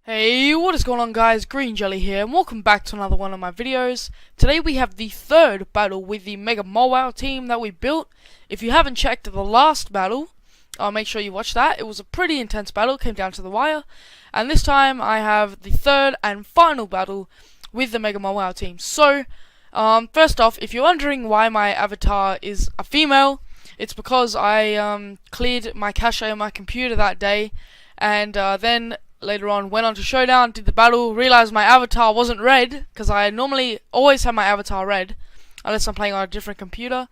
Hey, what is going on guys, Green Jelly here, and welcome back to another one of my videos. Today we have the third battle with the Mega Mawile team that we built. If you haven't checked the last battle, make sure you watch that. It was a pretty intense battle, came down to the wire. And this time I have the third and final battle with the Mega Mawile team. So, first off, if you're wondering why my avatar is a female, it's because I cleared my cache on my computer that day, and then later on went on to Showdown, did the battle, realized my avatar wasn't red, because I normally always have my avatar red, unless I'm playing on a different computer,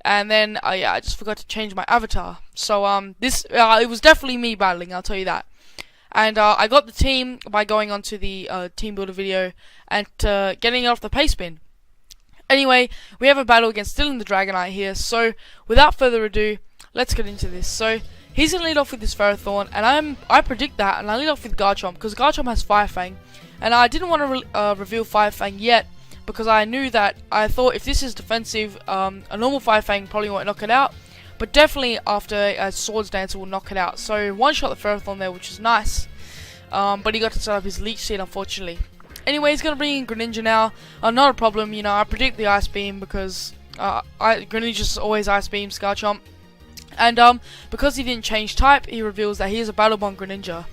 and then I just forgot to change my avatar. So it was definitely me battling, I'll tell you that. And I got the team by going onto the team builder video and getting it off the paste bin. Anyway, we have a battle against Dylan the Dragonite here, so without further ado, let's get into this. So he's going to lead off with this Ferrothorn, and I predict that, and I lead off with Garchomp, because Garchomp has Fire Fang, and I didn't want to reveal Fire Fang yet, because I knew that, I thought if this is defensive, a normal Fire Fang probably won't knock it out, but definitely after a Swords Dance will knock it out. So one shot the Ferrothorn there, which is nice, but he got to set up his Leech Seed unfortunately. Anyway, he's going to bring in Greninja now, not a problem, you know, I predict the Ice Beam, because Greninja's always Ice Beams Garchomp. And because he didn't change type, he reveals that he is a Battle Bond Greninja.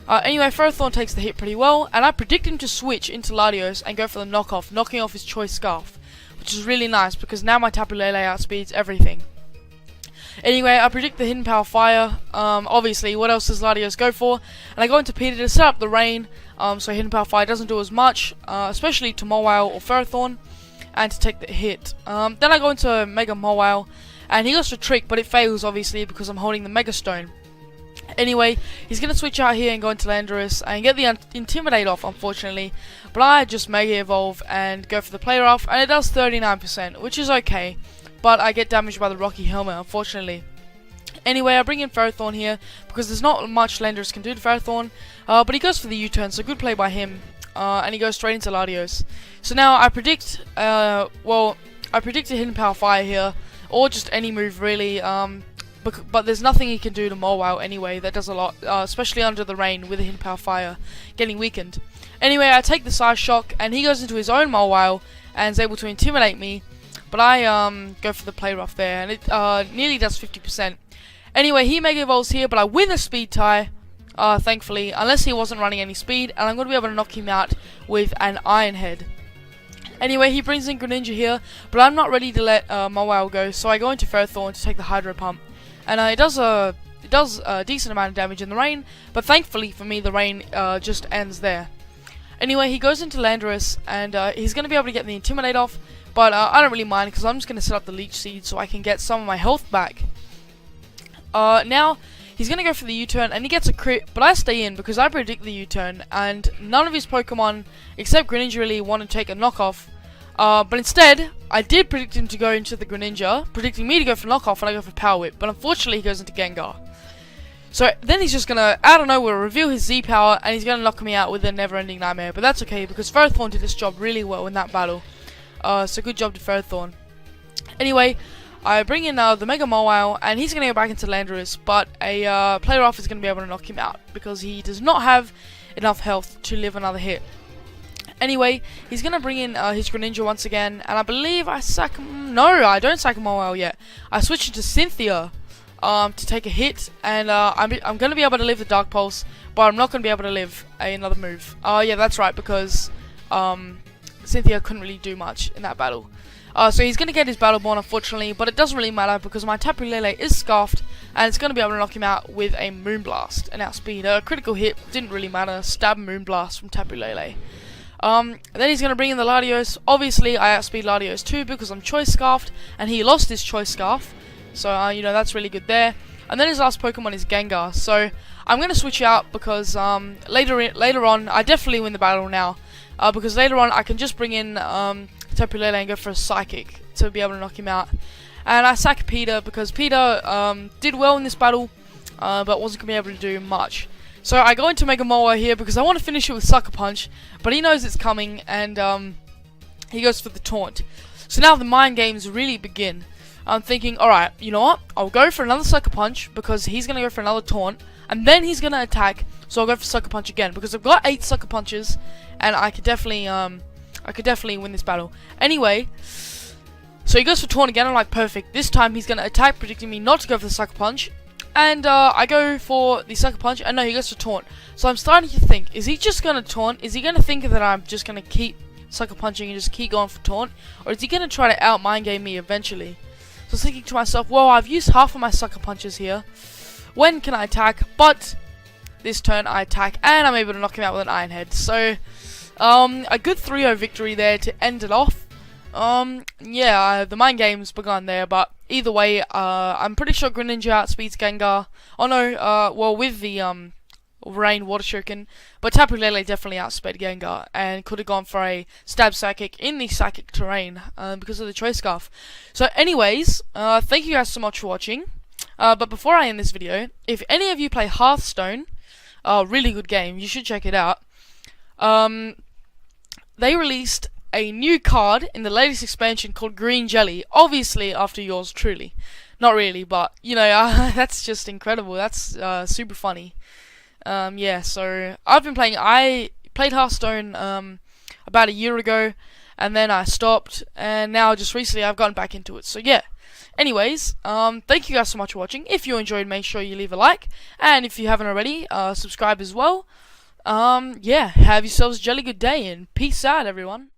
Anyway, Ferrothorn takes the hit pretty well, and I predict him to switch into Latios and go for the knockoff, knocking off his Choice Scarf, which is really nice because now my Tapu Lele outspeeds everything. Anyway, I predict the Hidden Power Fire. Obviously, what else does Latios go for? And I go into Peter to set up the rain, so Hidden Power Fire doesn't do as much, especially to Mawile or Ferrothorn, and to take the hit. Then I go into Mega Mawile, and he goes for Trick, but it fails obviously because I'm holding the Mega Stone. Anyway, he's going to switch out here and go into Landorus and get the Intimidate off unfortunately, but I just Mega Evolve and go for the Play Rough, and it does 39%, which is okay, but I get damaged by the Rocky Helmet unfortunately. Anyway, I bring in Ferrothorn here because there's not much Landorus can do to Ferrothorn, but he goes for the U-turn, so good play by him, and he goes straight into Latios. So now I predict, I predict a Hidden Power Fire here, or just any move really, but there's nothing he can do to Mawile anyway that does a lot, especially under the rain with a Hidden Power Fire getting weakened. Anyway, I take the Side Shock, and he goes into his own Mawile and is able to intimidate me, but I go for the Play Rough there, and it nearly does 50%. Anyway, he Mega Evolves here, but I win a Speed tie, thankfully, unless he wasn't running any speed, and I'm going to be able to knock him out with an Iron Head. Anyway, he brings in Greninja here, but I'm not ready to let Mawile go, so I go into Ferrothorn to take the Hydro Pump. And it does a decent amount of damage in the rain, but thankfully for me the rain just ends there. Anyway, he goes into Landorus, and he's going to be able to get the Intimidate off, but I don't really mind because I'm just going to set up the Leech Seed so I can get some of my health back. Now, he's going to go for the U-turn, and he gets a crit, but I stay in because I predict the U-turn, and none of his Pokemon, except Greninja, really want to take a knockoff. But instead, I did predict him to go into the Greninja, predicting me to go for knockoff, and I go for Power Whip, but unfortunately he goes into Gengar. So then he's just going to, out of nowhere, reveal his Z-Power, and he's going to knock me out with a Never-Ending Nightmare, but that's okay, because Ferrothorn did his job really well in that battle. So good job to Ferrothorn. Anyway, I bring in the Mega Mawile, and he's going to go back into Landorus, but a Play Rough is going to be able to knock him out, because he does not have enough health to live another hit. Anyway, he's going to bring in his Greninja once again, and I believe I sack him. No, I don't sack him Mawile yet. I switch into Cynthia to take a hit, and I'm going to be able to live the Dark Pulse, but I'm not going to be able to live another move. Yeah, that's right, because Cynthia couldn't really do much in that battle. So he's going to get his Battle Bond unfortunately, but it doesn't really matter because my Tapu Lele is Scarfed, and it's going to be able to knock him out with a Moonblast, an outspeed. A critical hit, didn't really matter, stab Moonblast from Tapu Lele. Then he's going to bring in the Latios. Obviously, I outspeed Latios too because I'm Choice Scarfed, and he lost his Choice Scarf. So, you know, that's really good there. And then his last Pokemon is Gengar. So, I'm going to switch out because later on, I definitely win the battle now. Because later on, I can just bring in Tapu Lele and go for a Psychic to be able to knock him out. And I sack Peter because Peter did well in this battle, but wasn't going to be able to do much. So I go into Mega Mawile here because I want to finish it with Sucker Punch, but he knows it's coming, and he goes for the Taunt. So now the mind games really begin. I'm thinking, alright, you know what? I'll go for another Sucker Punch because he's going to go for another taunt. And then he's going to attack, so I'll go for Sucker Punch again. Because I've got 8 Sucker Punches, and I could definitely win this battle. Anyway, so he goes for taunt again. I'm like, perfect. This time he's going to attack, predicting me not to go for the Sucker Punch. And I go for the Sucker Punch, and no, he goes for taunt. So I'm starting to think, is he just going to taunt? Is he going to think that I'm just going to keep Sucker Punching and just keep going for taunt? Or is he going to try to out-mind game me eventually? So I was thinking to myself, well, I've used half of my Sucker Punches here. When can I attack? But this turn I attack, and I'm able to knock him out with an Iron Head. So, a good 3-0 victory there to end it off. Yeah, the mind game's begun there, but either way, I'm pretty sure Greninja outspeeds Gengar. Oh no, well, with the Rain Water Shuriken, but Tapu Lele definitely outsped Gengar and could have gone for a Stab Psychic in the Psychic terrain because of the Choice Scarf. So anyways, thank you guys so much for watching. But before I end this video, if any of you play Hearthstone, really good game, you should check it out. They released a new card in the latest expansion called Green Jelly, obviously after yours truly. Not really, but, you know, that's just incredible. That's super funny. Yeah, so I played Hearthstone about a year ago, and then I stopped, and now just recently I've gotten back into it. So yeah. Anyways, thank you guys so much for watching. If you enjoyed, make sure you leave a like, and if you haven't already, subscribe as well. Yeah, have yourselves a jolly good day, and peace out, everyone.